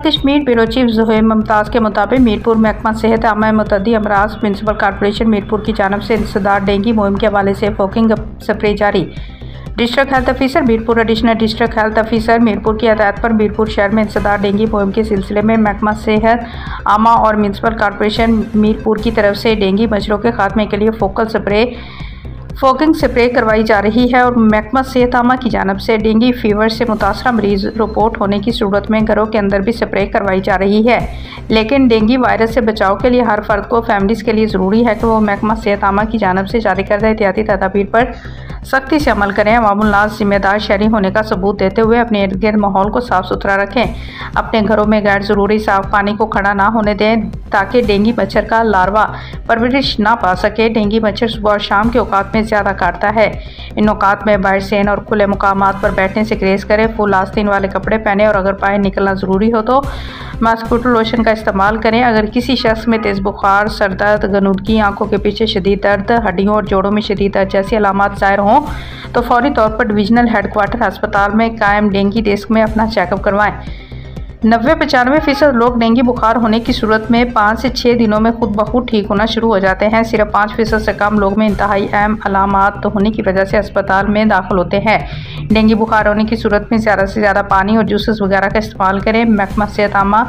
Kashmir bureau chief Zuhaib Mumtaz के मुताबिक मीरपुर महकमा सेहत आमा मुतअद्दी अमराज म्युनिसिपल कॉर्पोरेशन मीरपुर की जानिब से इंसदाद डेंगू मुहिम के हवाले से फोकिंग स्प्रे जारी। District health officer Mirpur additional district health officer Mirpur की हदायत पर मीरपुर शहर में इंसदाद डेंगू मुहिम के सिलसिले में महकमा सेहत आमा और म्युनिसिपल कॉर्पोरेशन मीरपुर की तरफ से डेंगू मच्छरों के खात्मे के लिए फोकिंग स्प्रे करवाई जा रही है और महकमा सेहत आमा की जानिब से डेंगू फीवर से मुतासरा मरीज रिपोर्ट होने की सूरत में घरों के अंदर भी स्प्रे करवाई जा रही है। लेकिन डेंगू वायरस से बचाव के लिए हर फर्द को फैमिलीज़ के लिए ज़रूरी है कि वो महकमा सेहत आमा की जानिब से जारी करदा एहतियाती तदाबीर पर सख्ती से अमल करें। अवामुन्नास जिम्मेदार शहरी होने का सबूत देते हुए अपने इर्द गिर्द माहौल को साफ़ सुथरा रखें। अपने घरों में गैर ज़रूरी साफ़ पानी को खड़ा ना होने दें ताकि डेंगू मच्छर का लार्वा परवरिश ना पा सके। डेंगू मच्छर सुबह और शाम के औकात में ज़्यादा काटता है। इन औकात में बाहर सेन और खुले मुकामात पर बैठने से ग्रेज करें। फुल आस्तीन वाले कपड़े पहने और अगर बाहर निकलना ज़रूरी हो तो मॉस्किटो लोशन का इस्तेमाल करें। अगर किसी शख्स में तेज़ बुखार, सर दर्द, गनुदगी, आंखों के पीछे शदीद दर्द, हड्डियों और जोड़ों में शदीद दर्द जैसी अलामात ज़ाहिर हों तो फौरी तौर पर डिविजनल हेडक्वार्टर अस्पताल में कायम डेंगू डेस्क में अपना चेकअप करवाएं। 90-95% लोग डेंगू बुखार होने की सूरत में 5 से 6 दिनों में खुद ब खुद ठीक होना शुरू हो जाते हैं। सिर्फ 5% से कम लोग में इंतहाई अहम अलामात होने की वजह से अस्पताल में दाखिल होते हैं। डेंगू बुखार होने की सूरत में ज़्यादा से ज़्यादा पानी और जूसेस वगैरह का इस्तेमाल करें। महकमा सेहत आमा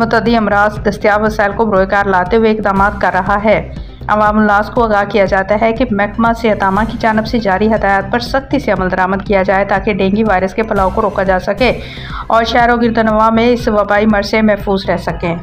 मुतअद्दी अमराज दस्तियाब वसाइल को बरोकार लाते हुए इक़दाम कर रहा है। अवामुन्नास को आगाह किया जाता है कि महकमा सेहत आमा की जानिब से जारी हदायत पर सख्ती से अमल दरामद किया जाए ताकि डेंगू वायरस के फैलाव को रोका जा सके और शहर व गिरदनवा में इस वबाई मर्ज से महफूज रह सकें।